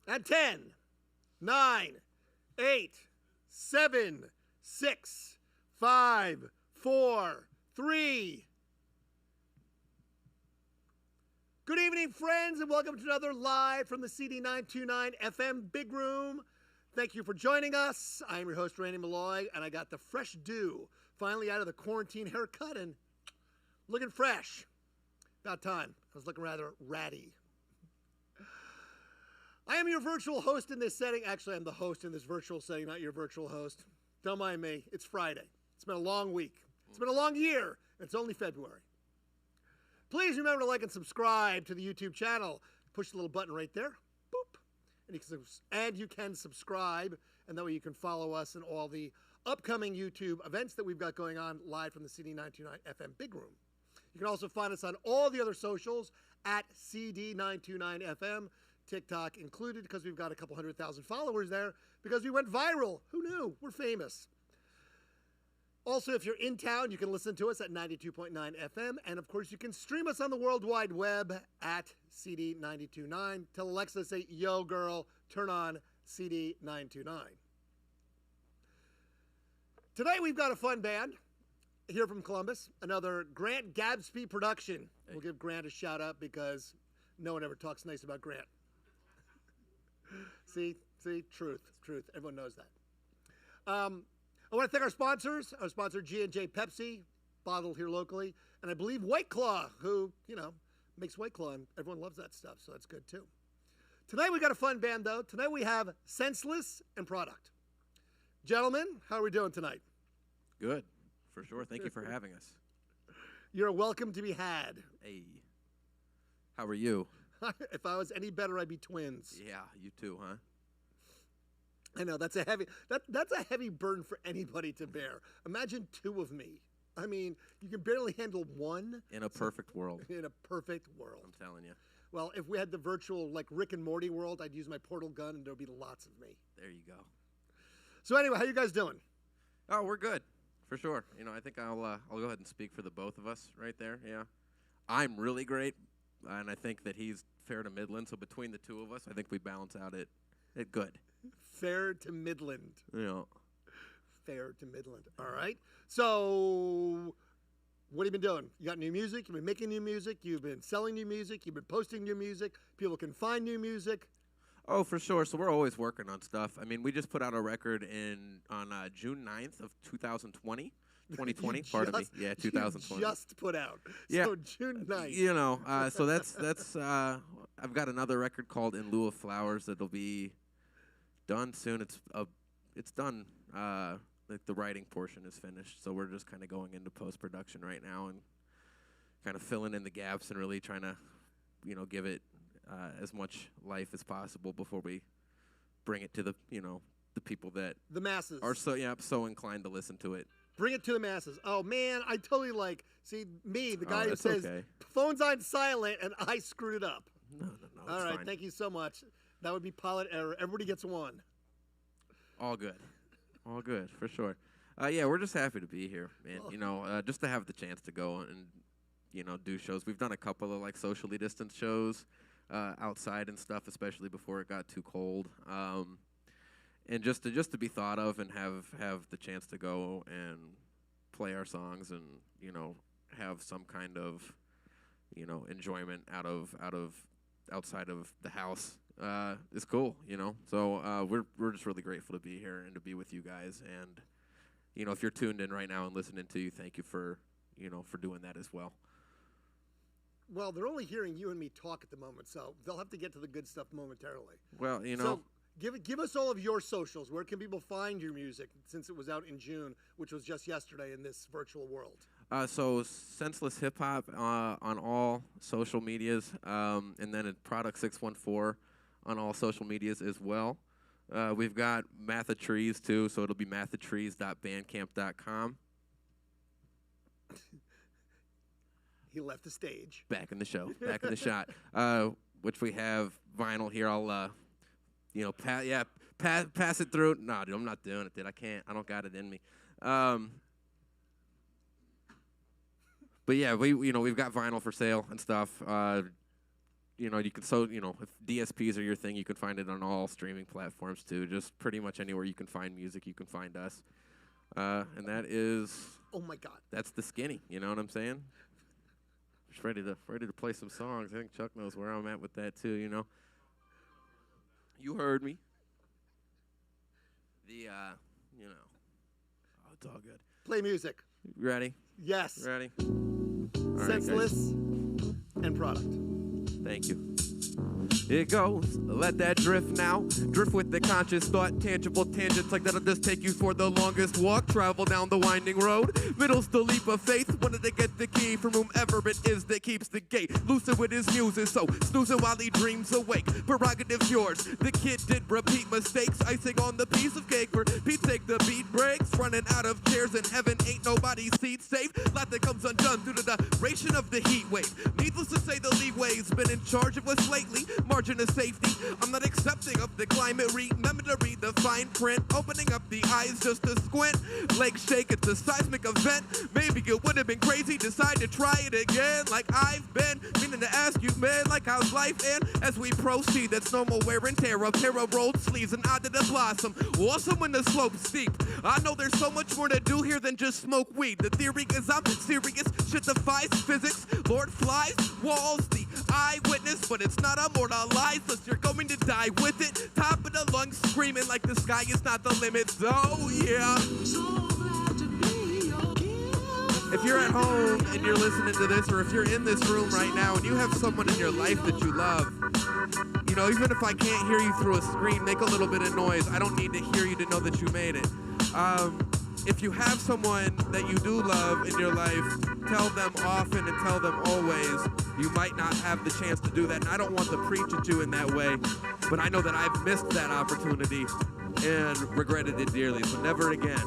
At 10, 9, 8, 7, 6, 5, 4, 3. Good evening, friends, and welcome to another live from the CD929 FM Big Room. Thank you for joining us. I'm your host, Randy Malloy, and I got the fresh dew finally out of the quarantine haircut and looking fresh. About time. I was looking rather ratty. I am your virtual host in this setting. Actually, I'm the host in this virtual setting, not your virtual host. Don't mind me. It's Friday. It's been a long week. It's been a long year. It's only February. Please remember to like and subscribe to the YouTube channel. Push the little button right there. Boop. And you can subscribe, and that way you can follow us in all the upcoming YouTube events that we've got going on live from the CD929 FM Big Room. You can also find us on all the other socials at CD929 FM. TikTok included, because we've got a couple 100,000 followers there, because we went viral. Who knew? We're famous. Also, if you're in town, you can listen to us at 92.9 FM, and of course, you can stream us on the World Wide Web at CD929. Tell Alexa to say, yo, girl, turn on CD929. Today, we've got a fun band here from Columbus, another Grant Gabsby production. Hey. We'll give Grant a shout out because no one ever talks nice about Grant. See, truth. Everyone knows that. I want to thank our sponsors. Our sponsor, G&J Pepsi, bottled here locally, and I believe White Claw, who, makes White Claw, and everyone loves that stuff, so that's good too. Tonight we got a fun band, though. Tonight we have Senseless and pRODUCT. Gentlemen, how are we doing tonight? Good, for sure. Thank you for having us. You're welcome to be had. Hey, how are you? If I was any better, I'd be twins. Yeah, you too, huh? I know that's a heavy burden for anybody to bear. Imagine two of me. I mean, you can barely handle one. In a perfect world. In a perfect world. I'm telling you. Well, if we had the virtual, like Rick and Morty world, I'd use my portal gun, and there'd be lots of me. There you go. So anyway, how you guys doing? Oh, we're good, for sure. I think I'll go ahead and speak for the both of us right there. Yeah, I'm really great. And I think that he's fair to Midland. So between the two of us, I think we balance out it good. Fair to Midland. Yeah. Fair to Midland. All right. So what have you been doing? You got new music? You've been making new music? You've been selling new music? You've been posting new music? People can find new music? Oh, for sure. So we're always working on stuff. I mean, we just put out a record on June 9th of 2020. 2020, pardon me. Yeah, 2020. Just put out. Yeah. So June 9th. So that's I've got another record called In Lieu of Flowers that'll be done soon. It's done. Like the writing portion is finished, so we're just kind of going into post-production right now and kind of filling in the gaps and really trying to, give it as much life as possible before we bring it to the people that the masses are so inclined to listen to it. Bring it to the masses. Oh, man, I totally see me, the guy who says, okay. Phone's on silent, and I screwed it up. No. All right, fine. Thank you so much. That would be pilot error. Everybody gets one. All good, for sure. Yeah, we're just happy to be here, man. Just to have the chance to go and, do shows. We've done a couple of, socially distanced shows outside and stuff, especially before it got too cold. And just to be thought of and have the chance to go and play our songs and have some kind of enjoyment outside of the house is cool. So we're just really grateful to be here and to be with you guys. And if you're tuned in right now and listening to you, thank you for doing that as well. Well, they're only hearing you and me talk at the moment, so they'll have to get to the good stuff momentarily. Well, So give us all of your socials. Where can people find your music since it was out in June, which was just yesterday in this virtual world? So Senseless Hip Hop on all social medias, and then at pRODUCT 614 on all social medias as well. We've got Math of Trees too, so it'll be mathoftrees.bandcamp.com. He left the stage. Back in the show, back in the shot. Which we have vinyl here. I'll pass it through. No, dude, I'm not doing it, dude. I can't. I don't got it in me. But yeah, we've got vinyl for sale and stuff. you can if DSPs are your thing, you can find it on all streaming platforms too. Just pretty much anywhere you can find music, you can find us. And that is. Oh my God. That's the skinny. You know what I'm saying? Just ready to play some songs. I think Chuck knows where I'm at with that too. You heard me. It's all good. Play music. You ready? Yes. Ready? All right, Senseless and product. Thank you. It goes, let that drift now. Drift with the conscious thought, tangible tangents like that'll just take you for the longest walk. Travel down the winding road. Middle's the leap of faith. Wanted to get the key from whomever it is that keeps the gate. Lucid with his muses, so snoozing while he dreams awake. Prerogative's yours. The kid did repeat mistakes. Icing on the piece of cake. For Pete's sake, the beat breaks. Running out of chairs in heaven, ain't nobody's seat safe. Lot that comes undone through the duration of the heat wave. Needless to say, the leeway's been in charge of us lately. Margin of safety, I'm not accepting of the climate. Remember to read the fine print. Opening up the eyes just to squint. Legs shake, it's a seismic event. Maybe it would have been crazy. Decide to try it again like I've been. Meaning to ask you, man, like how's life? And as we proceed, that's normal wear and tear. A pair of rolled sleeves and out of the blossom. Awesome when the slope's steep. I know there's so much more to do here than just smoke weed. The theory is I'm serious. Shit defies physics. Lord flies, walls, the eyewitness. But it's not immortalized. You're going to die with it. Top of the lungs screaming like the sky is not the limit. Oh yeah. If you're at home and you're listening to this, or if you're in this room right now and you have someone in your life that you love, even if I can't hear you through a screen, make a little bit of noise. I don't need to hear you to know that you made it. If you have someone that you do love in your life, tell them often and tell them always. You might not have the chance to do that, and I don't want to preach at you in that way, but I know that I've missed that opportunity and regretted it dearly, so never again.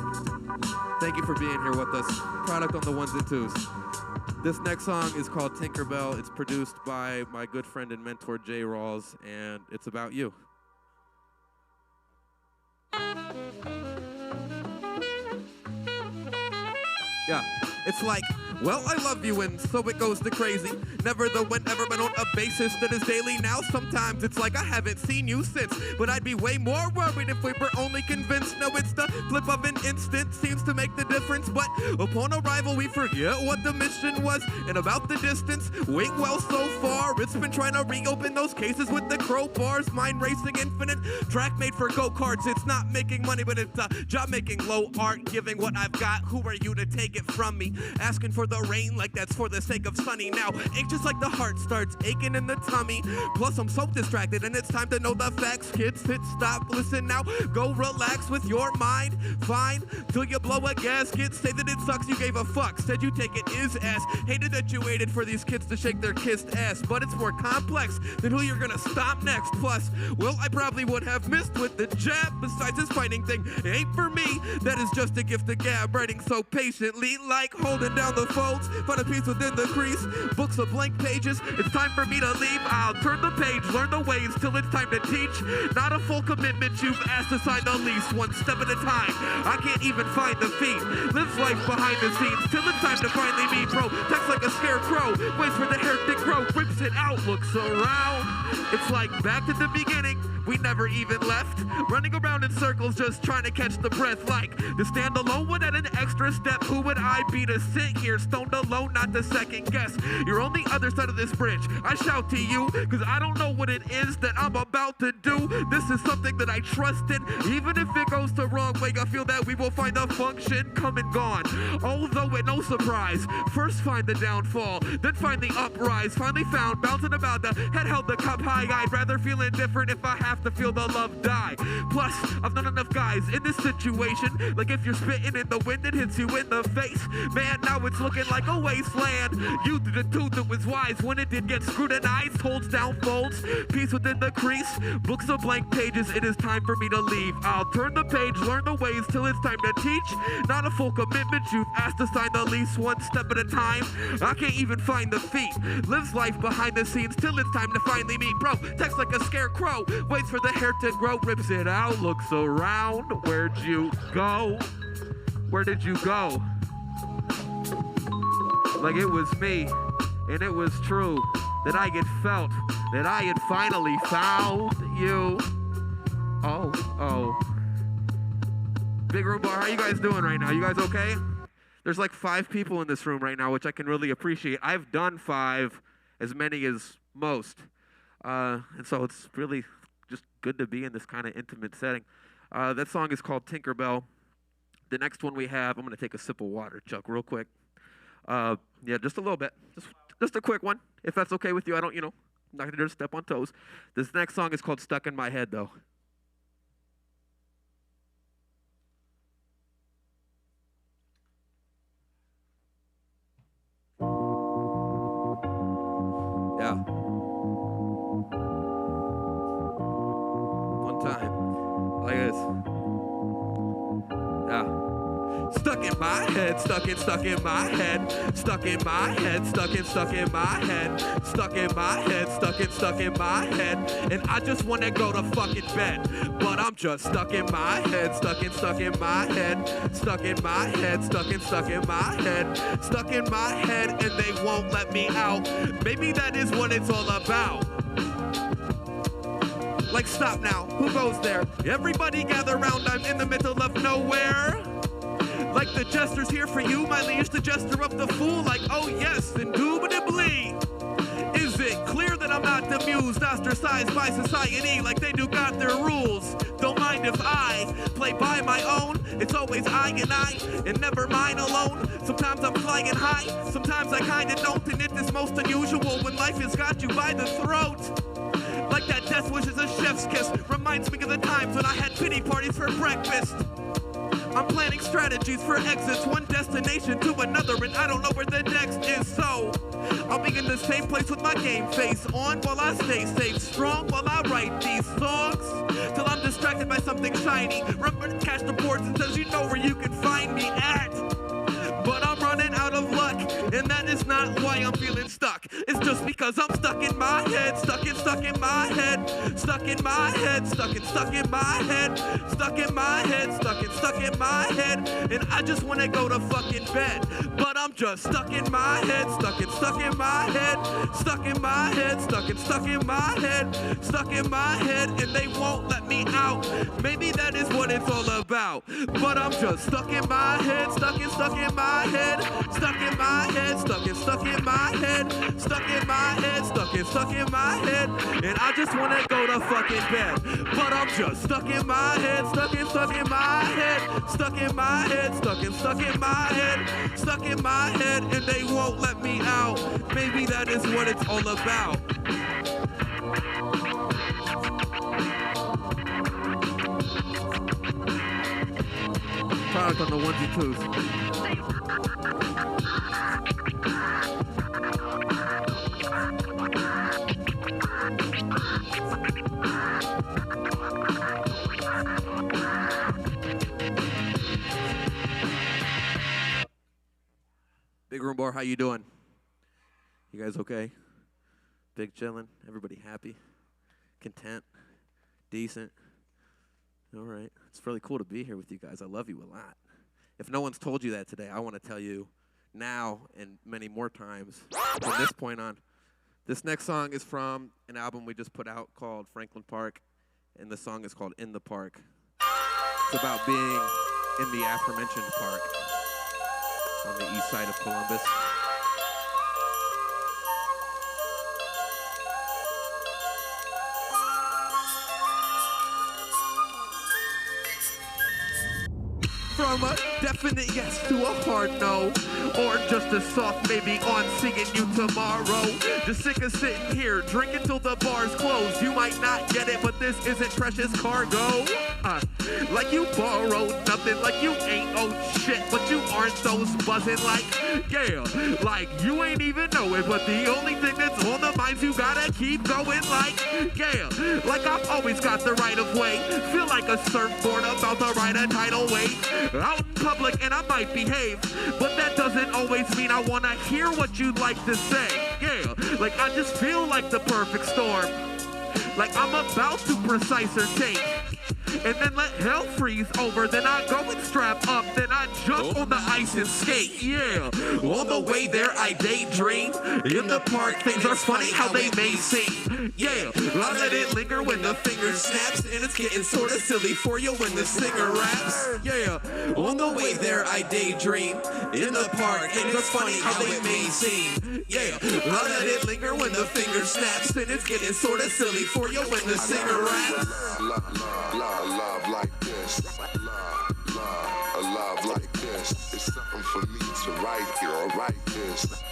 Thank you for being here with us. Product on the ones and twos. This next song is called Tinkerbell. It's produced by my good friend and mentor, Jay Rawls, and it's about you. Yeah, it's like, well, I love you, and so it goes to crazy. Never the whenever, but on a basis that is daily. Now sometimes it's like I haven't seen you since, but I'd be way more worried if we were only convinced. No, it's the flip of an instant seems to make the difference, but upon arrival we forget what the mission was. And about the distance, wait, well, so far it's been trying to reopen those cases with the crowbars. Mind racing infinite, track made for go-karts. It's not making money, but it's a job making low art. Giving what I've got, who are you to take it from me? Asking for the rain like that's for the sake of sunny. Now anxious like the heart starts aching in the tummy. Plus I'm so distracted and it's time to know the facts. Kids, sit, stop, listen now. Go relax with your mind. Fine, till you blow a gasket. Say that it sucks, you gave a fuck. Said you take it is ass. Hated that you waited for these kids to shake their kissed ass. But it's more complex than who you're gonna stop next. Plus, well, I probably would have missed with the jab. Besides, this fighting thing ain't for me. That is just a gift of gab. Writing so patiently like holding down the folds, find a piece within the crease, books of blank pages. It's time for me to leave. I'll turn the page, learn the ways till it's time to teach. Not a full commitment, you've asked to sign the lease, one step at a time. I can't even find the feet. Lives life behind the scenes till it's time to finally meet. Bro, text like a scarecrow, waits for the hair to grow, rips it out, looks around. It's like back to the beginning. We never even left, running around in circles just trying to catch the breath. Like to stand alone without an extra step. Who would I be to sit here stoned alone, not to second guess? You're on the other side of this bridge. I shout to you cause I don't know what it is that I'm about to do. This is something that I trust in. Even if it goes the wrong way, I feel that we will find a function come and gone. Although it no surprise, first find the downfall, then find the uprise. Finally found, bouncing about the head held the cup high. I'd rather feel indifferent if I have to feel the love die. Plus, I've known enough guys in this situation. Like if you're spitting in the wind, it hits you in the face. Man, now it's looking like a wasteland. You did the dude that was wise when it did get scrutinized. Holds down folds, peace within the crease. Books of blank pages, it is time for me to leave. I'll turn the page, learn the ways till it's time to teach. Not a full commitment, you've asked to sign the lease one step at a time. I can't even find the feet. Lives life behind the scenes till it's time to finally meet. Bro, text like a scarecrow, waits for the hair to grow, rips it out, looks around. Where'd you go? Where did you go? Like it was me, and it was true that I get felt that I had finally found you. Oh. Big Room Bar, how you guys doing right now? You guys okay? There's like 5 people in this room right now, which I can really appreciate. I've done 5, as many as most. And so it's really just good to be in this kind of intimate setting. That song is called Tinkerbell. The next one we have, I'm going to take a sip of water, Chuck, real quick. Yeah, just a little bit. Just a quick one, if that's okay with you. I don't, I'm not going to just step on toes. This next song is called Stuck in My Head, though. Yeah. One time. Like this. Yeah. Stuck in my head, stuck in my head, stuck in my head, stuck in my head, stuck in my head, stuck in my head, and I just wanna go to fucking bed, but I'm just stuck in my head, stuck in my head, stuck in my head, stuck in my head, stuck in my head, and they won't let me out. Maybe that is what it's all about. Like, stop now, who goes there? Everybody gather round, I'm in the middle of nowhere. Like the jester's here for you, my liege, the jester of the fool. Like, oh yes, indubitably. Is it clear that I'm not amused, ostracized by society like they do got their rules? Don't mind if I play by my own. It's always I, and never mine alone. Sometimes I'm flying high, sometimes I kinda don't. And it is most unusual when life has got you by the throat. Like that death wish is a chef's kiss. Reminds me of the times when I had pity parties for breakfast. I'm planning strategies for exits, one destination to another, and I don't know where the next is, so I'll be in the same place with my game face on while I stay safe, strong while I write these songs, till I'm distracted by something shiny. Remember to catch the boards and says you know where you can find me at. But I'm running out of luck, and that is not why I'm feeling stuck. It's just because I'm stuck in my head, stuck in my head, stuck in my head, stuck in my head, stuck in my head, stuck in my head, and I just wanna go to fucking bed. But I'm just stuck in my head, stuck in my head, stuck in my head, stuck in my head, stuck in my head, and they won't let me out. Maybe that is what it's all about. But I'm just stuck in my head, stuck in my head, stuck in my head, stuck in my head, stuck in my head, stuck in my head, and I just wanna go to fucking bed. But I'm just stuck in my head, stuck in my head, stuck in my head, stuck in my head, stuck in my head, and they won't let me out. Maybe that is what it's all about. Product on the onesie twos. Big Room Bar, how you doing? You guys okay? Big chillin'? Everybody happy? Content? Decent? All right. It's really cool to be here with you guys. I love you a lot. If no one's told you that today, I want to tell you now and many more times from this point on. This next song is from an album we just put out called Franklin Park, and the song is called In the Park. It's about being in the aforementioned park on the east side of Columbus. From a definite yes to a hard no, or just a soft maybe on seeing you tomorrow. Just sick of sitting here drinking till the bar's closed. You might not get it, but this isn't precious cargo. Like you borrowed nothing, like you ain't owed shit, but you aren't those buzzing like, yeah, like you ain't even know it, but the only thing that's on the minds you gotta keep going like, yeah, like I've always got the right of way, feel like a surfboard about to ride a tidal wave, out in public and I might behave, but that doesn't always mean I wanna hear what you'd like to say, yeah, like I just feel like the perfect storm, like I'm about to precise or take. and then let hell freeze over. Then I go and strap up, then I jump on the ice and skate. Yeah, on the way there I daydream. In the park, things are funny how they may seem. Yeah, I let it linger when the finger snaps, and it's getting sort of silly for you when the singer raps. Yeah, on the way there I daydream. In the park, things are funny how they may seem. Yeah, I let it linger when the finger snaps, and it's getting sort of silly for you when the singer raps. Love like this. A love like this. It's something for me to write here or write this.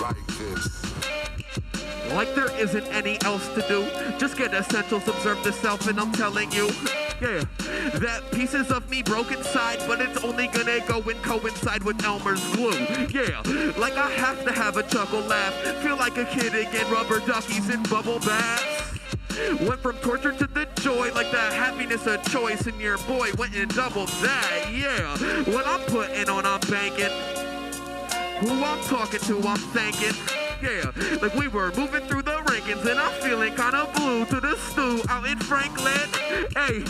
Write this. Like there isn't any else to do. Just get essentials, observe the self, and I'm telling you. Yeah, that pieces of me broke inside, but it's only gonna go and coincide with Elmer's glue. Yeah, like I have to have a chuckle laugh. Feel like a kid again, rubber duckies and bubble baths. Went from torture to the joy, like the happiness of choice, and your boy went and doubled that. Yeah, when I'm putting on, I'm banking. Who I'm talking to, I'm thanking. Yeah, like we were moving through the rankings, and I'm feeling kind of blue to the stew out in Franklin. Hey,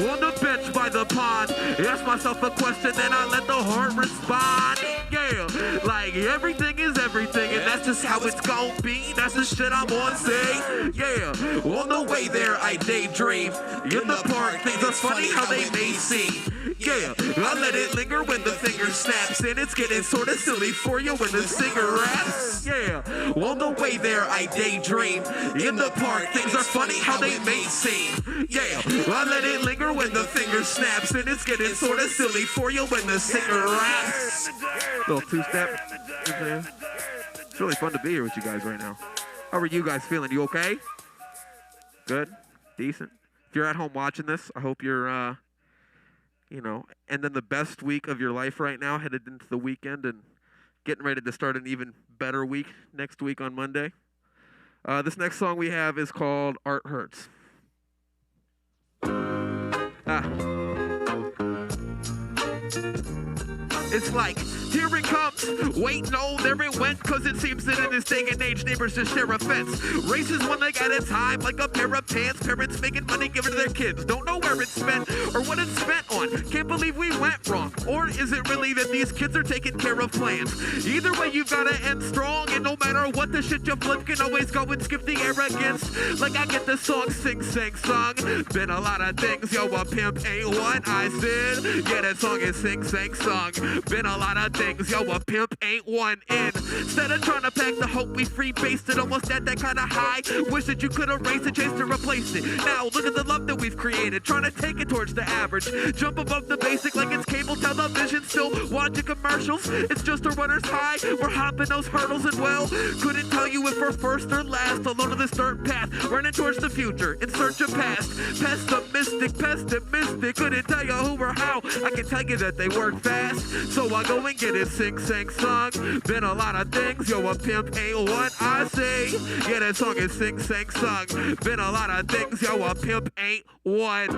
on the bench by the pond, ask myself a question, then I let the heart respond. Yeah, like everything is everything, and that's just how it's gon' be. That's the shit I'm on, say. Yeah, on the way there I daydream. In the park, things are funny how they may seem. Yeah, I let it linger when the finger snaps, and it's getting sort of silly for you when the singer raps. Yeah, on the way there I daydream. In the park, things are funny how they may seem. Yeah, I let it linger when the finger snaps, and it's getting sort of silly for you when the singer raps. Little two-step. It's really fun to be here with you guys right now. How are you guys feeling? You okay? Good? Decent? If you're at home watching this, I hope you're and then the best week of your life right now, headed into the weekend and getting ready to start an even better week next week on Monday. This next song we have is called Art Hertz. It's like, here it comes, wait, no, there it went, cause it seems that in this day and age, neighbors just share a fence. Races one leg at a time, like a pair of pants, parents making money, give it to their kids, don't know where it's spent, or what it's spent on, can't believe we went wrong, or is it really that these kids are taking care of plans? Either way, you gotta end strong, and no matter what the shit you flip, can always go and skip the arrogance, like I get the song, sing, song, been a lot of things, yo, a pimp ain't what I said, yeah, that song is sing, song, been a lot of things, yo, a pimp ain't one in. Instead of trying to pack the hope, we free-based it, almost at that kind of high. Wish that you could erase it, chase to replace it. Now, look at the love that we've created, trying to take it towards the average. Jump above the basic like it's cable television, still watching commercials. It's just a runner's high, we're hopping those hurdles and well, couldn't tell you if we're first or last, alone on this dirt path, running towards the future, in search of past. Pessimistic, couldn't tell you who or how, I can tell you that they work fast. So I go and get it, sing, song. Been a lot of things, yo, a pimp ain't what I say. Yeah, that song is sing, song. Been a lot of things, yo, a pimp ain't one.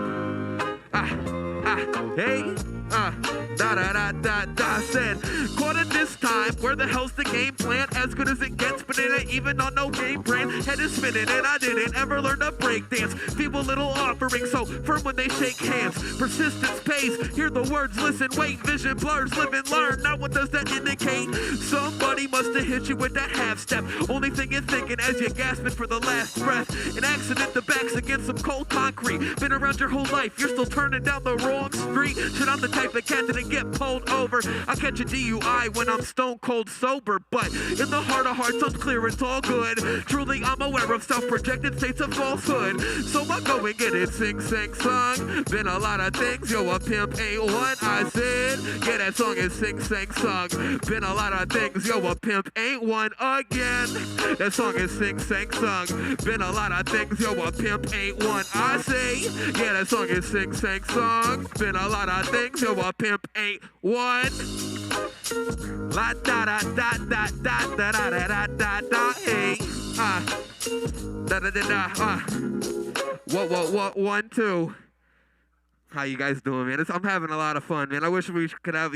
Hey, said, caught it this time, where the hell's the game plan? As good as it gets, but it ain't even on no game brand. Head is spinning, and I didn't ever learn to break dance. Feeble little offering, so firm when they shake hands. Persistence pays, hear the words, listen, wait, vision blurs, live and learn. Now what does that indicate? Somebody must have hit you with that half step. Only thing you're thinking as you're gasping for the last breath. An accident, the back's against some cold concrete. Been around your whole life, you're still turning down the wrong street. Shit, I'm the type of cat that'll get pulled over. I catch a DUI when I'm stone cold sober, but in the heart of hearts, I'm clear, it's all good. Truly, I'm aware of self-projected states of falsehood. So I go and get it, sing, song. Been a lot of things, yo, a pimp ain't what I said. Yeah, that song is sing, song. Been a lot of things, yo, a pimp ain't one again. That song is sing, song. Been a lot of things, yo, a pimp ain't one I say. Yeah, that song is sing, song. Been a lot of things, yo, a pimp ain't one. La da da da da da da da da da da hey da da da da what 1 2. How you guys doing, man? I'm having a lot of fun, man. I wish we could have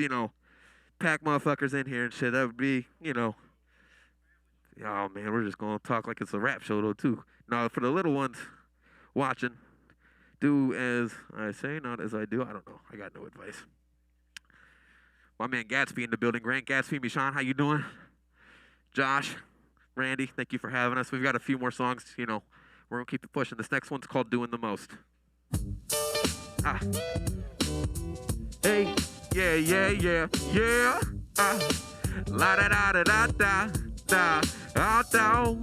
pack motherfuckers in here and shit. That would be oh man, we're just gonna talk like it's a rap show though too. No, for the little ones watching, Do as I say, not as I do. I don't know. I got no advice. My man Gatsby in the building. Grant Gatsby, Michon, how you doing? Josh, Randy, thank you for having us. We've got a few more songs. You know, we're going to keep it pushing. This next one's called Doing the Most. Ah. Hey, yeah, yeah, yeah, yeah. La da da da da da da da da.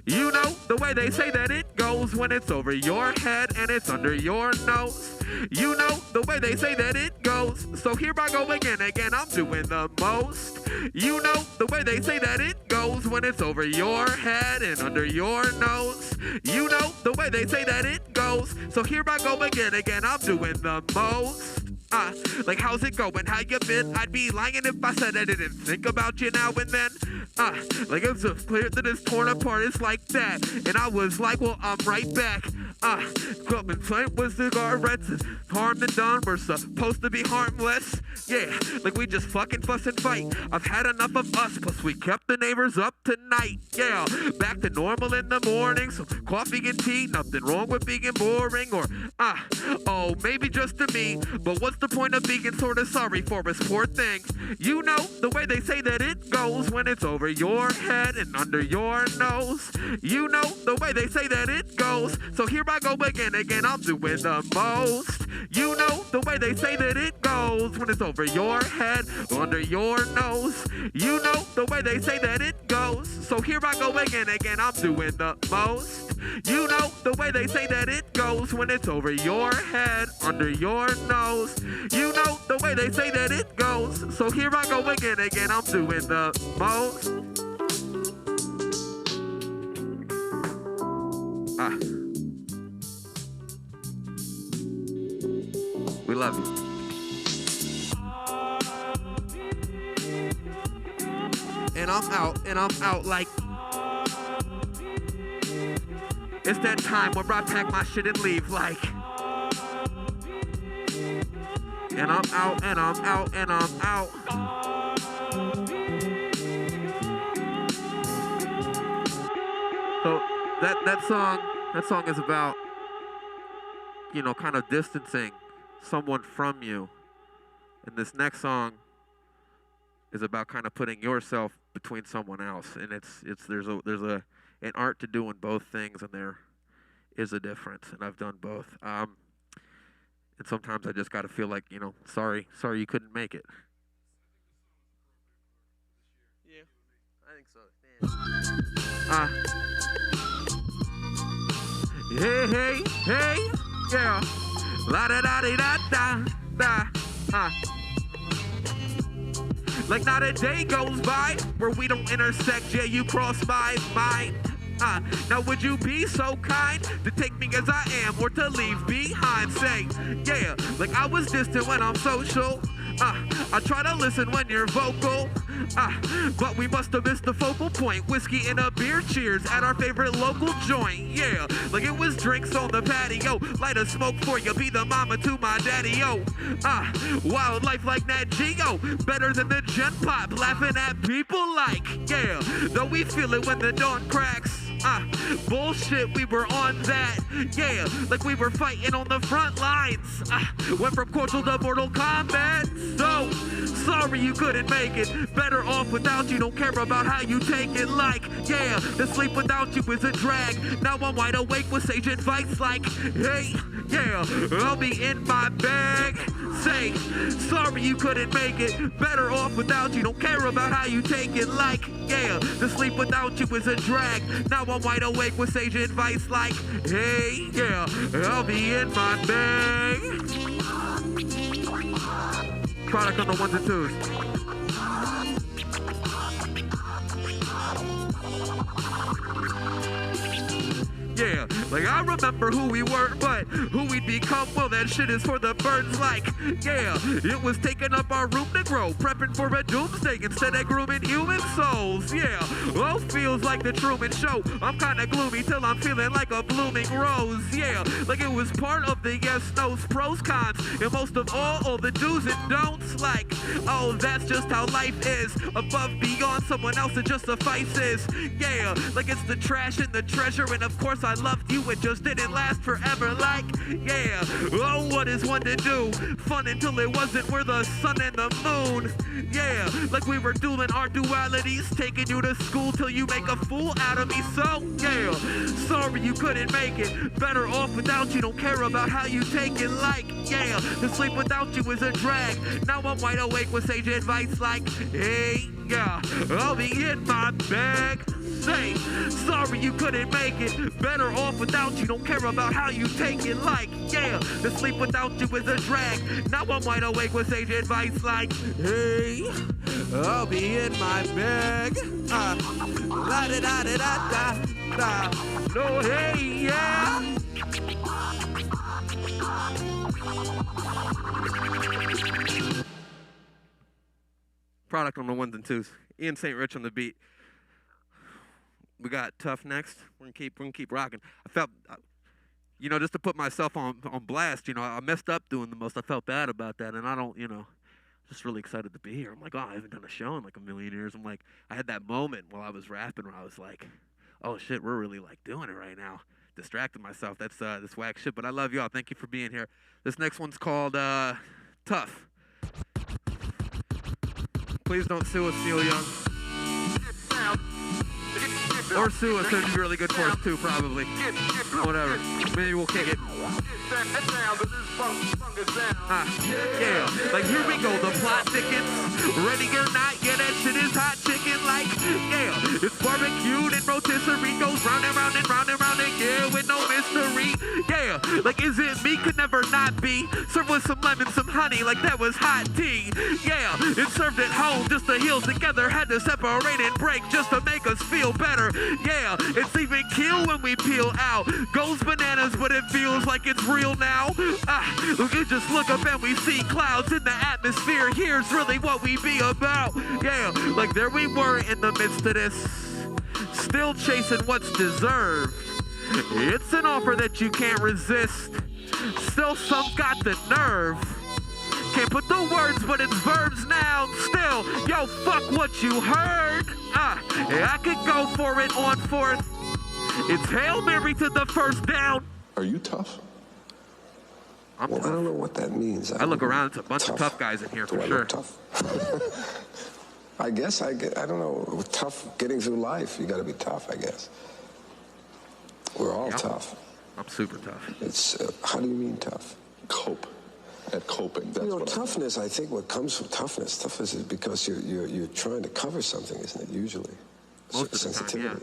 You know the way they say that it goes when it's over your head and it's under your nose. You know the way they say that it goes. So here I go again, I'm doing the most. You know the way they say that it goes when it's over your head and under your nose. You know the way they say that it goes. So here I go again, I'm doing the most. Like how's it going? How you been? I'd be lying if I said I didn't think about you now and then. Like it's so clear that it's torn apart. It's like that, and I was like, well, I'm right back. Club and flame with cigarettes. Harm than done. We're supposed to be harmless. Yeah, like we just fucking fuss and fight. I've had enough of us. Plus we kept the neighbors up tonight. Yeah, back to normal in the morning. So coffee and tea. Nothing wrong with being boring. Or oh, maybe just to me. But what's the point of being sort of sorry for us poor things? You know the way they say that it goes when it's over your head and under your nose. You know the way they say that it goes. So here I go again, I'm doing the most. You know the way they say that it goes when it's over your head, under your nose. You know the way they say that it goes. So here I go again, I'm doing the most. You know the way they say that it goes when it's over your head, under your nose. You know the way they say that it goes. So here I go again, I'm doing the most. We love you. And I'm out like it's that time where I pack my shit and leave like. And I'm out. So that song is about, you know, kind of distancing someone from you. And this next song is about kind of putting yourself between someone else. And there's an art to doing both things, and there is a difference. And I've done both. And sometimes I just got to feel like, you know, sorry you couldn't make it. Yeah, I think so. Hey, yeah. La da da da da da. Like not a day goes by where we don't intersect. Yeah, you cross my mind. Now would you be so kind to take me as I am or to leave behind? Say, yeah, like I was distant when I'm social. I try to listen when you're vocal. But we must have missed the focal point. Whiskey and a beer, cheers at our favorite local joint. Yeah, like it was drinks on the patio. Light a smoke for you, be the mama to my daddy-o. Wildlife like Nat Geo, better than the Gen Pop. Laughing at people like, yeah, though we feel it when the dawn cracks. Bullshit, we were on that. Yeah, like we were fighting on the front lines. Went from cordial to Mortal Kombat. So, sorry you couldn't make it. Better off without you, don't care about how you take it. Like, yeah, to sleep without you is a drag. Now I'm wide awake with sage advice like, hey, yeah, I'll be in my bag. Say, sorry you couldn't make it. Better off without you, don't care about how you take it. Like, yeah, to sleep without you is a drag. Now I'm wide awake with sage advice like, hey, yeah, I'll be in my bag. Product on the ones and twos. Yeah, like I remember who we were, but who we'd become, well that shit is for the birds. Like, yeah, it was taking up our room to grow, prepping for a doomsday instead of grooming human souls. Yeah, oh, feels like the Truman Show. I'm kinda gloomy till I'm feeling like a blooming rose. Yeah, like it was part of the yes, no's, pros, cons, and most of all the do's and don'ts. Like, oh, that's just how life is. Above, beyond someone else, it just suffices. Yeah, like it's the trash and the treasure, and of course I loved you you, it just didn't last forever. Like, yeah, oh, what is one to do? Fun until it wasn't, we're the sun and the moon. Yeah, like we were dueling our dualities, taking you to school till you make a fool out of me. So, yeah, sorry you couldn't make it. Better off without you, don't care about how you take it. Like, yeah, to sleep without you is a drag. Now I'm wide awake with sage advice like, hey, yeah, I'll be in my bag. Say, sorry you couldn't make it. Better off without you, don't care about how you take it. Like, yeah, to sleep without you is a drag. Now I'm wide awake with sage advice like, hey, I'll be in my bag. La da da da da da. No, hey, yeah. Product on the ones and twos. Ian St. Rich on the beat. We got Tough next. We're gonna keep rocking. I felt, just to put myself on blast. I messed up doing the most. I felt bad about that, and I don't, just really excited to be here. I'm like, oh, I haven't done a show in like a million years. I'm like, I had that moment while I was rapping where I was like, oh shit, we're really like doing it right now. Distracted myself. That's this whack shit. But I love y'all. Thank you for being here. This next one's called Tough. Please don't sue us, Neil Young. Or sue us, it'd be really good for us too, probably. Whatever. Maybe we'll kick it. Yeah, like here we go, the plot thickens. Ready or not, yeah, that shit is hot chicken. Like, yeah, it's barbecued and rotisserie goes round and round and round and round and yeah, with no mystery. Yeah, like is it me? Could never not be. Served with some lemon, some honey, like that was hot tea. Yeah, it's served at home, just the heels together. Had to separate and break just to make us feel better. Yeah, it's even keel when we peel out. Goes bananas, but it feels like it's real now. We can just look up and we see clouds in the atmosphere. Here's really what we be about. Yeah, like there we were in the midst of this, still chasing what's deserved. It's an offer that you can't resist. Still some got the nerve. Can't put the words, but it's verbs now. Still, yo, fuck what you heard. I could go for it on fourth. It's Hail Mary to the first down. Are you tough? I'm tough. I don't know what that means. I look around, it's a bunch of tough guys in here for sure. Tough? I guess I don't know. Tough getting through life. You got to be tough, I guess. We're all tough. I'm super tough. It's how do you mean tough? Cope. At coping. That's toughness. I think what comes from toughness is because you're trying to cover something, isn't it? Usually, most of the time, yeah.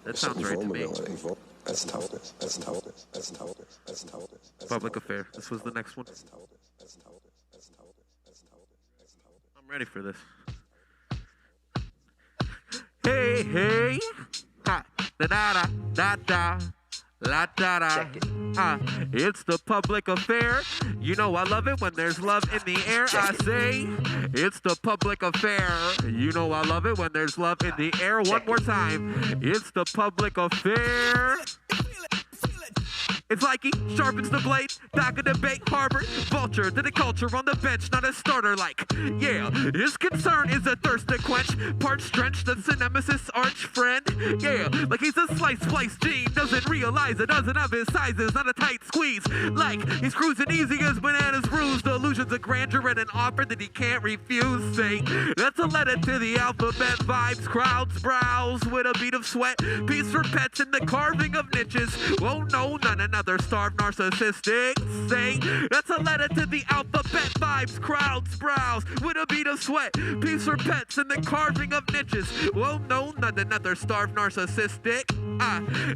That sounds right to me. That's toughness. That's toughness. That's toughness. That's toughness. Public affair. This was the next one. I'm ready for this. Hey, hey, ha, da da da da da. La da da. It's the public affair. You know I love it when there's love in the air. I say it's the public affair. You know I love it when there's love in the air. One more time. It's the public affair. It's like he sharpens the blade, back of the debate, Harvard, vulture to the culture on the bench, not a starter like, yeah, his concern is a thirst to quench, parts drenched, that's a nemesis arch friend, yeah, like he's a splice gene, doesn't realize a dozen of his sizes, not a tight squeeze, like he's cruising easy as bananas bruised, illusions of grandeur and an offer that he can't refuse, say, that's a letter to the alphabet, vibes, crowds, brows, with a beat of sweat, peace for pets and the carving of niches, oh no, none another starved narcissistic say that's a letter to the alphabet vibes crowds brows with a beat of sweat peace for pets and the carving of niches well no not another starved narcissistic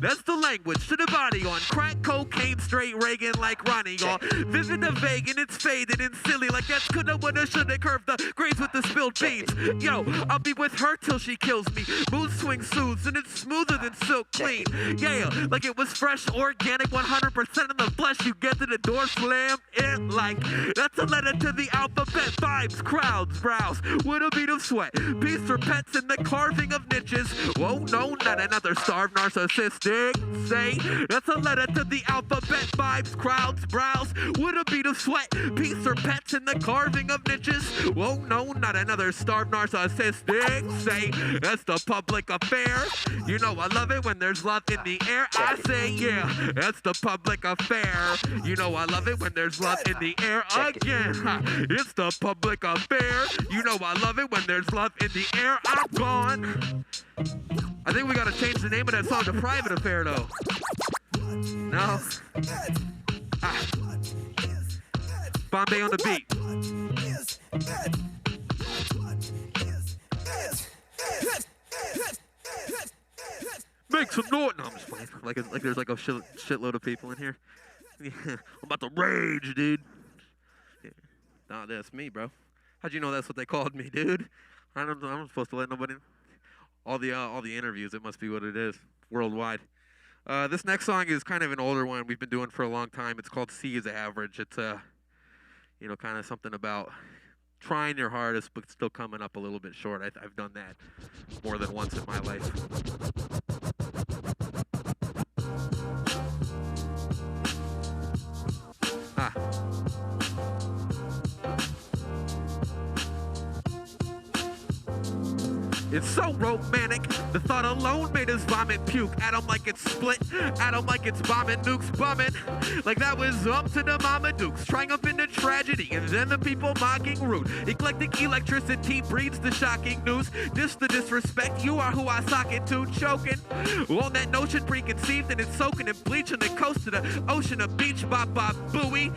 that's the language to the body on crack cocaine straight Reagan like Ronnie y'all vivid and vague and it's faded and silly like that's coulda woulda shoulda curved the grades with the spilled beans yo I'll be with her till she kills me mood swing soothes and it's smoother than silk clean yeah like it was fresh organic 100% of the flesh you get to the door slam it like that's a letter to the alphabet bent vibes, crowds, brows with a beat of sweat. Peace for pets in the carving of niches. Whoa, no, not another starved narcissistic. Say, that's a letter to the alphabet. Vibes, crowds, brows with a beat of sweat. Peace for pets in the carving of niches. Whoa, no, not another starved narcissistic. Say, that's the public affair. You know I love it when there's love in the air. I say, yeah, that's the public affair. You know I love it when there's love in the air again. It's the public affair. You know I love it when there's love in the air. I'm gone. I think we gotta change the name of that song to Private Affair, though. No? Ah. Bombay on the beat. Make some noise. No, I'm just playing. Like there's like a shitload of people in here. Yeah, I'm about to rage, dude. Yeah. Nah, that's me, bro. How'd you know that's what they called me, dude? I'm supposed to let nobody. All the interviews. It must be what it is. Worldwide. This next song is kind of an older one we've been doing for a long time. It's called C is Average. It's kind of something about trying your hardest but still coming up a little bit short. I've done that more than once in my life. It's so romantic. The thought alone made us vomit puke. Atom like it's split. Atom like it's bombing nukes bumming. Like that was up to the Mama Dukes. Triumph into tragedy. And then the people mocking rude. Eclectic electricity breeds the shocking news. This the disrespect. You are who I sock it to. Choking. On that notion preconceived. And it's soaking in bleach on the coast of the ocean. A beach. Bop bop buoy.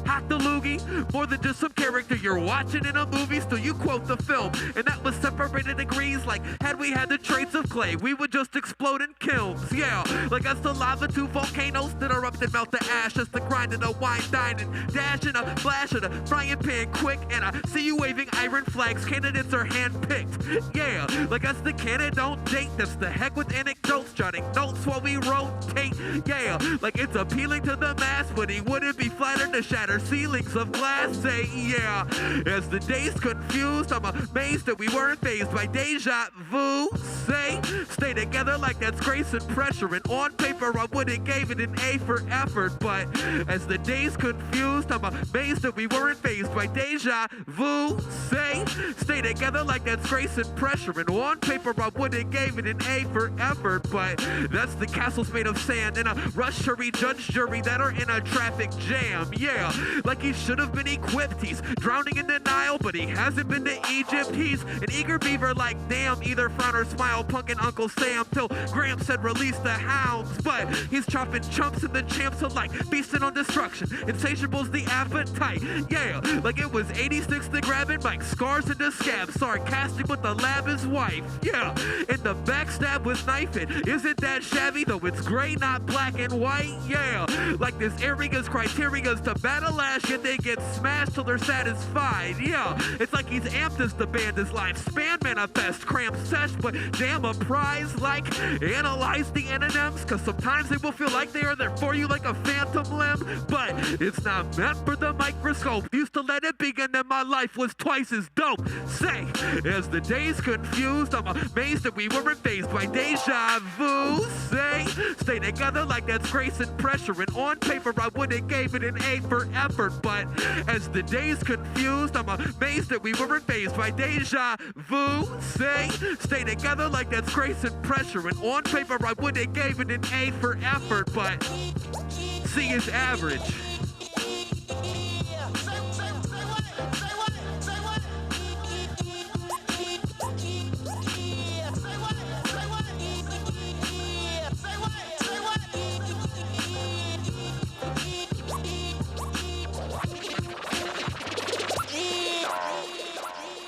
Hot the loogie, more than just some character you're watching in a movie. Still you quote the film, and that was separated degrees. Like had we had the traits of clay, we would just explode in kilns. Yeah, like us the lava, two volcanoes that erupt and melt the ash. Just the grind of the wine dining, dash in a flash of the frying pan quick. And I see you waving iron flags. Candidates are handpicked. Yeah, like us the candidate don't date. That's the heck with anecdotes, jotting notes while we rotate. Yeah, like it's appealing to the mass, but he wouldn't be flattered to shatter ceilings of glass. Say yeah, as the days confused, I'm amazed that we weren't phased by deja vu. Say, stay together like that's grace and pressure. And on paper I would've gave it an A for effort, but as the days confused, I'm amazed that we weren't phased by deja vu. Say, stay together like that's grace and pressure. And on paper I would've gave it an A for effort, but that's the castles made of sand and a rush jury, judge jury that are in a traffic jam. Yeah, like he should have been equipped. He's drowning in the Nile, but he hasn't been to Egypt. He's an eager beaver like damn, either frown or smile, punkin' Uncle Sam till Graham said release the hounds. But he's chopping chumps in the champs of like feasting on destruction. Insatiable's the appetite. Yeah, like it was 86 to grabbing like scars into scabs. Sarcastic but the lab is wife. Yeah, and the backstab was knifing. Isn't that shabby though it's gray, not black and white? Yeah, like this area's criteria's to battle ash, yet they get smashed till they're satisfied. Yeah, it's like he's amped as the band is lifespan manifest. Cramp sesh, but damn a prize. Like analyze the antonyms, cause sometimes they will feel like they are there for you like a phantom limb, but it's not meant for the microscope. Used to let it begin and my life was twice as dope. Say, as the days confused, I'm amazed that we weren't faced by deja vu. Say, stay together like that's grace and pressure. And on paper I would've gave it an A for effort, but as the days confused, I'm amazed that we weren't faced by deja vu. Say, stay together like that's grace and pressure. And on paper I would've gave it an A for effort, but C is average.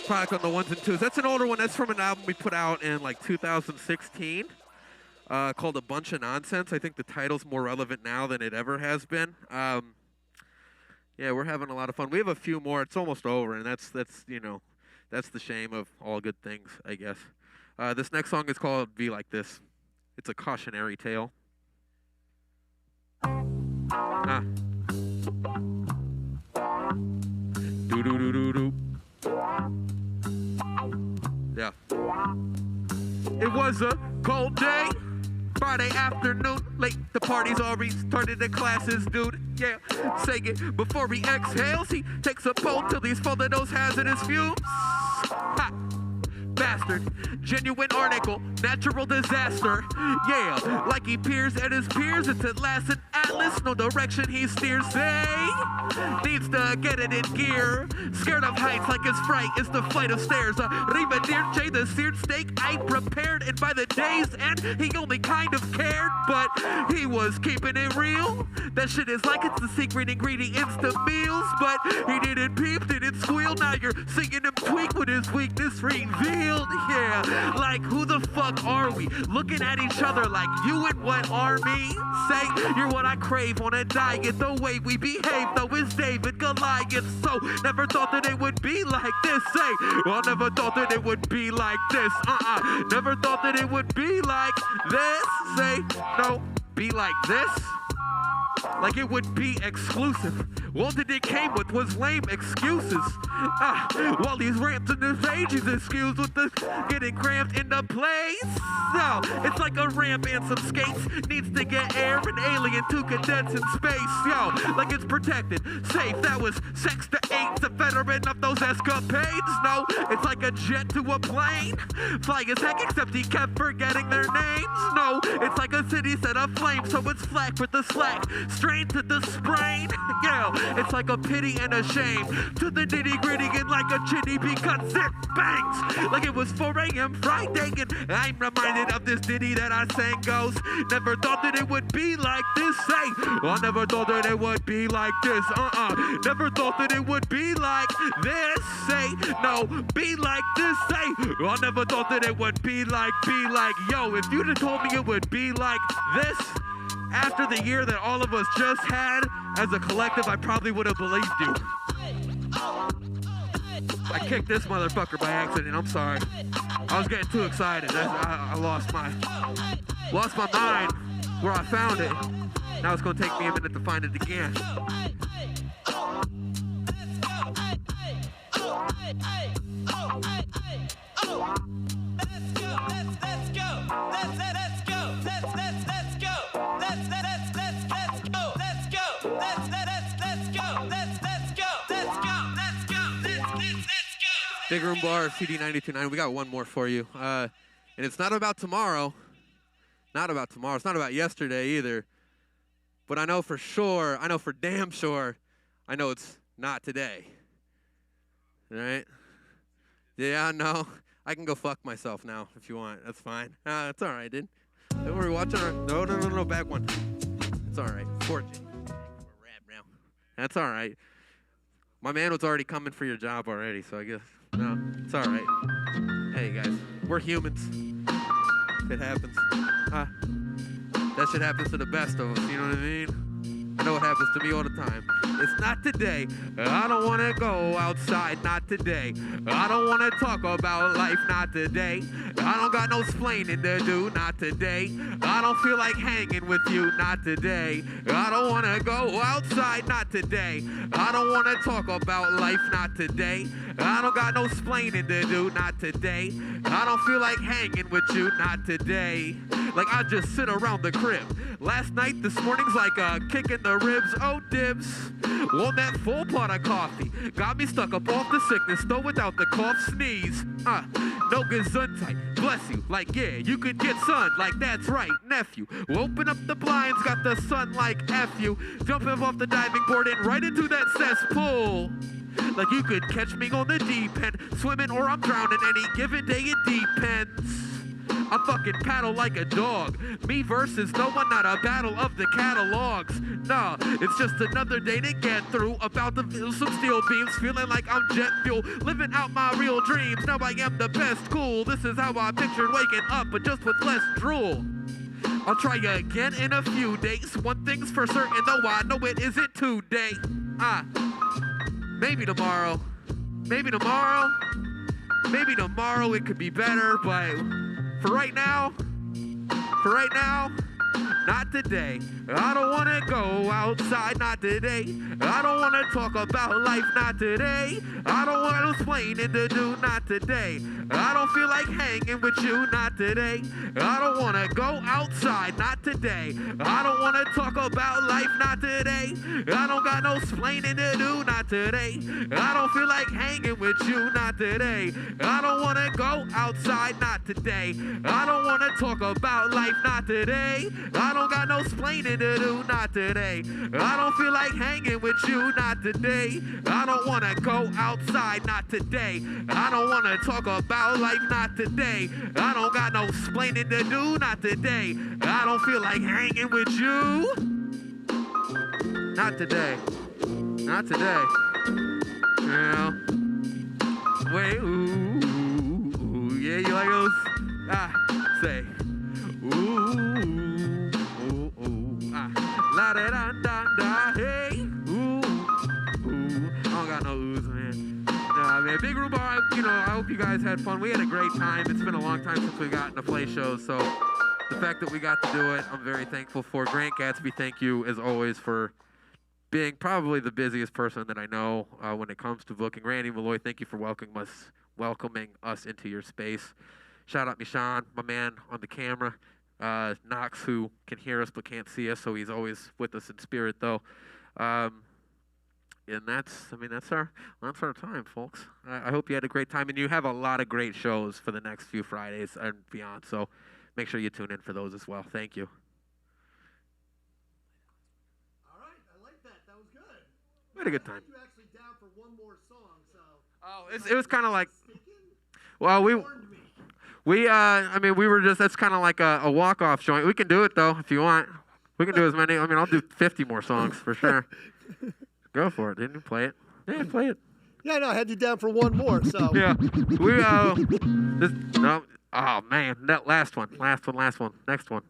Product on the ones and twos. That's an older one. That's from an album we put out in like 2016 called A Bunch of Nonsense. I think the title's more relevant now than it ever has been. Yeah, we're having a lot of fun. We have a few more. It's almost over, and that's the shame of all good things, I guess. This next song is called Be Like This. It's a cautionary tale. Do-do-do-do-do. Yeah. It was a cold day. Friday afternoon, late, the party's already started, the classes, dude, yeah, say it, before he exhales, he takes a pull till he's full of those hazardous fumes, ha, bastard, genuine article, natural disaster, yeah, like he peers at his peers, it's at last an atlas, no direction he steers, needs to get it in gear, scared of heights like his fright is the flight of stairs, Riva J, the seared steak I prepared, and by the day's end, he only kind of cared, but he was keeping it real, that shit is like it's the secret ingredients to meals, but he didn't peep, didn't squeal, now you're seeing him tweak with his weakness revealed, yeah, like who the fuck are we, looking at each other like you and what army, say, you're what I crave on a diet, the way we behave, though is David Goliath, so never thought that it would be like this, say, well, never thought that it would be like this, never thought that it would be like this, say, no, be like this, like it would be exclusive, all that it came with was lame excuses, while he's ramped in his age, he's excused with the getting cramped into place, so, it's like a ramp and some skates, needs to get air, an alien to condense in space, yo, like it's protected, safe, that was sex to 8, a veteran of those escapades, no, it's like a jet to a plane, fly as heck, except he kept forgetting their names, no, it's like a city set aflame, so it's flack with the slack, strain to the sprain, yeah, it's like a pity and a shame, to the nitty gritty and like a chitty because it bangs, like it was 4 a.m. Friday, and I'm reminded of this ditty that I sang goes, never thought that it would be like this, say, I never thought that it would be like this, never thought that it would be like this, say, no, be like this, say, I never thought that it would be like, yo, if you'd have told me it would be like this, after the year that all of us just had, as a collective, I probably would have believed you. I kicked this motherfucker by accident, I'm sorry. I was getting too excited. I lost my mind where I found it. Now it's gonna take me a minute to find it again. Big Room Bar, CD 92.9. We got one more for you. And it's not about tomorrow. Not about tomorrow. It's not about yesterday either. But I know for sure, I know for damn sure, I know it's not today. All right? Yeah, no. I can go fuck myself now if you want. That's fine. It's all right, dude. Don't worry, watching our... No, back one. It's all right. 4G. We're rad now. That's all right. My man was already coming for your job already, so I guess... No, it's all right. Hey, guys, we're humans. It happens. That shit happens to the best of us, you know what I mean? I know it happens to me all the time. It's not today. I don't want to go outside, not today. I don't want to talk about life, not today. I don't got no explaining to do, not today. I don't feel like hanging with you, not today. I don't want to go outside, not today. I don't want to talk about life, not today. I don't got no explaining to do, not today. I don't feel like hanging with you, not today. Like I just sit around the crib. Last night, this morning's like a kick in the ribs. Oh, dibs. On that full pot of coffee. Got me stuck up off the sickness, though without the cough sneeze. No gesundheit. Bless you. Like, yeah, you could get sun. Like, that's right, nephew. Open up the blinds, got the sun like F you. Jumping off the diving board and right into that cesspool. Like you could catch me on the deep end, swimming or I'm drowning any given day, it depends. I fucking paddle like a dog. Me versus no one, not a battle of the catalogs. Nah, it's just another day to get through. About to feel some steel beams, feeling like I'm jet fuel. Living out my real dreams, now I am the best, cool. This is how I pictured waking up, but just with less drool. I'll try again in a few days. One thing's for certain, though I know it isn't today. Maybe tomorrow. Maybe tomorrow. Maybe tomorrow it could be better, but for right now, not today. I don't want to go outside, not today. I don't want to talk about life, not today. I don't want to explain it to do, not today. I don't feel like hanging with you, not today. I don't want to go outside, not today. I don't want to talk about life, not today. I don't got no explaining to do, not today. I don't feel like hanging with you, not today. I don't want to go outside, not today. I don't want to talk about life, not today. I don't got no explaining to do, not today. I don't feel like hanging with you, not today. I don't want to go outside, not today. I don't want to talk about life, not today. I don't got no explaining to do, not today. I don't feel like hanging with you. Not today. Not today. Yeah. Wait, ooh, yeah, you like those? Say, la da da da da, hey, ooh. I don't got no oohs, man. Nah, man, big Rhubarb, I hope you guys had fun. We had a great time. It's been a long time since we gotten to play shows, so the fact that we got to do it, I'm very thankful for. Grant Gatsby, thank you, as always, for being probably the busiest person that I know when it comes to booking. Randy Malloy, thank you for welcoming us into your space. Shout out Mishan, my man on the camera. Knox, who can hear us but can't see us, so he's always with us in spirit, though. And that's our time, folks. I hope you had a great time, and you have a lot of great shows for the next few Fridays and beyond. So make sure you tune in for those as well. Thank you. All right, I like that. That was good. We had a good time. You actually down for one more song, so. Oh, it was kind of like. Well, we were just, that's kind of like a walk-off joint. We can do it, though, if you want. We can do as many. I'll do 50 more songs for sure. Go for it. Didn't you play it? Yeah, play it. Yeah, no, I had you down for one more, so. Yeah. Oh, man. That last one. Next one.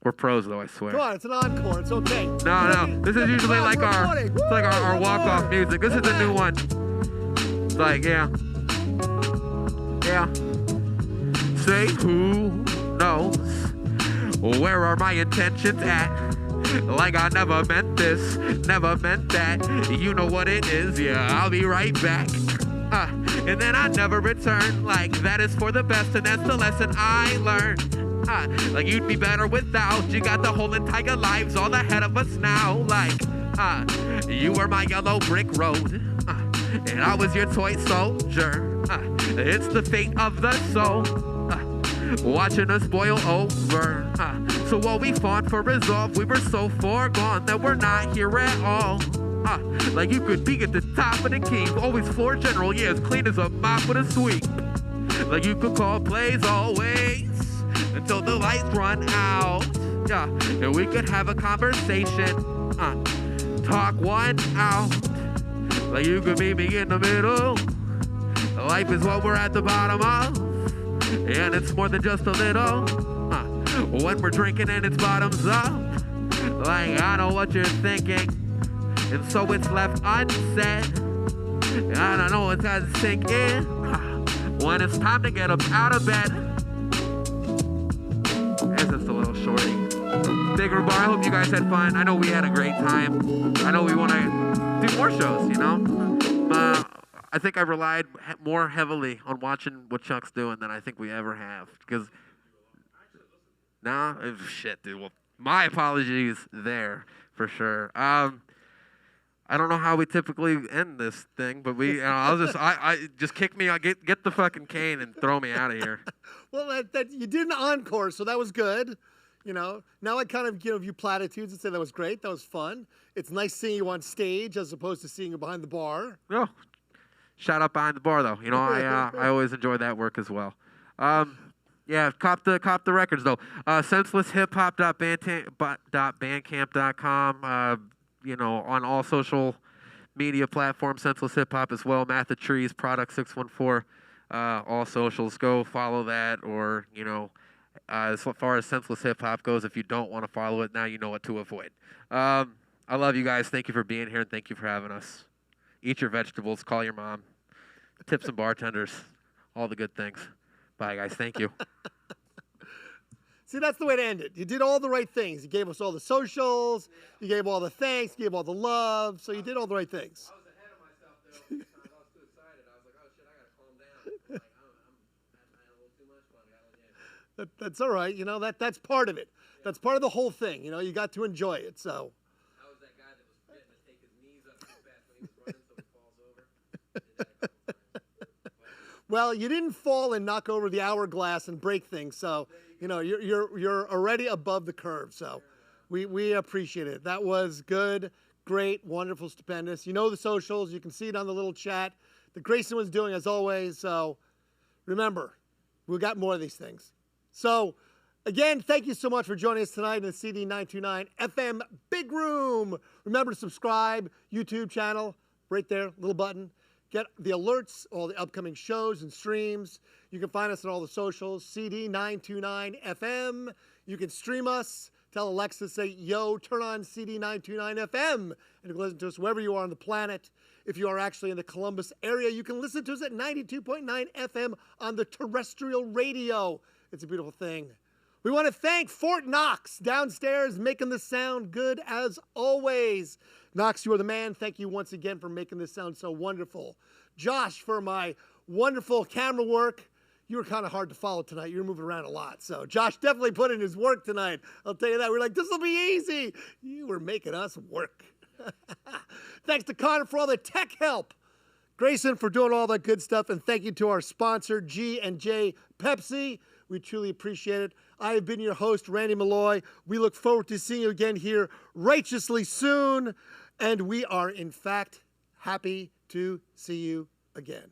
We're pros, though, I swear. Come on, it's an encore. It's okay. No. This is usually like our walk-off music. This is a new one. It's like, yeah. Yeah. Say who knows? Where are my intentions at? Like I never meant this, never meant that. You know what it is, yeah, I'll be right back. And then I never return. Like that is for the best, and that's the lesson I learned. Like you'd be better without. You got the whole entire lives all ahead of us now. Like, you were my yellow brick road, and I was your toy soldier. It's the fate of the soul, watching us boil over. So what we fought for resolve, we were so far gone that we're not here at all. Like you could be at the top of the key, always floor general, yeah, as clean as a mop with a sweep. Like you could call plays always until the lights run out. Yeah, and we could have a conversation, talk one out. Like you could meet me in the middle. Life is what we're at the bottom of, and it's more than just a little. When we're drinking and it's bottoms up, like I know what you're thinking, and so it's left unsaid. I don't know what's got to sink in when it's time to get up out of bed. It's just a little shorty. Big Bar, I hope you guys had fun. I know we had a great time. I know we want to do more shows, I think I relied more heavily on watching what Chuck's doing than I think we ever have. Because, shit, dude. Well, my apologies there for sure. I don't know how we typically end this thing, but I just kick me out, get the fucking cane and throw me out of here. Well, that you did an encore, so that was good. Now I kind of give you platitudes and say that was great, that was fun. It's nice seeing you on stage as opposed to seeing you behind the bar. No. Shout out behind the bar, though. I always enjoy that work as well. Yeah, cop the records, though. Senselesshiphop.bandcamp.com. On all social media platforms, Senseless Hip Hop as well. Math of Trees, Product 614, all socials. Go follow that, or as far as Senseless Hip Hop goes, if you don't want to follow it, now you know what to avoid. I love you guys. Thank you for being here, and thank you for having us. Eat your vegetables. Call your mom. Tip some bartenders. All the good things. Bye, guys. Thank you. See, that's the way to end it. You did all the right things. You gave us all the socials. You gave all the thanks. You gave all the love. So you did all the right things. I was ahead of myself there. I was too excited. I was like, oh shit, I gotta calm down. Like, I'm having a little too much fun. That's all right. You know, that's part of it. That's part of the whole thing. You know, you got to enjoy it. So. I was that guy that was forgetting to take his knees up too fast when he was running, so he falls over. Did that a couple times. Well, you didn't fall and knock over the hourglass and break things, so you know you're already above the curve. So we appreciate it. That was good, great, wonderful, stupendous. You know the socials. You can see it on the little chat that Grayson was doing as always. So remember, we got more of these things. So again, thank you so much for joining us tonight in the CD 929 FM Big Room. Remember to subscribe, YouTube channel, right there, little button. Get the alerts, all the upcoming shows and streams. You can find us on all the socials, CD 929 FM. You can stream us. Tell Alexa, say, yo, turn on CD 929 FM. And you can listen to us wherever you are on the planet. If you are actually in the Columbus area, you can listen to us at 92.9 FM on the terrestrial radio. It's a beautiful thing. We want to thank Fort Knox downstairs, making the sound good as always. Knox, you are the man. Thank you once again for making this sound so wonderful. Josh, for my wonderful camera work. You were kind of hard to follow tonight. You were moving around a lot. So Josh definitely put in his work tonight. I'll tell you that. We're like, this will be easy. You were making us work. Thanks to Connor for all the tech help. Grayson for doing all that good stuff. And thank you to our sponsor, G&J Pepsi. We truly appreciate it. I have been your host, Randy Malloy. We look forward to seeing you again here righteously soon. And we are, in fact, happy to see you again.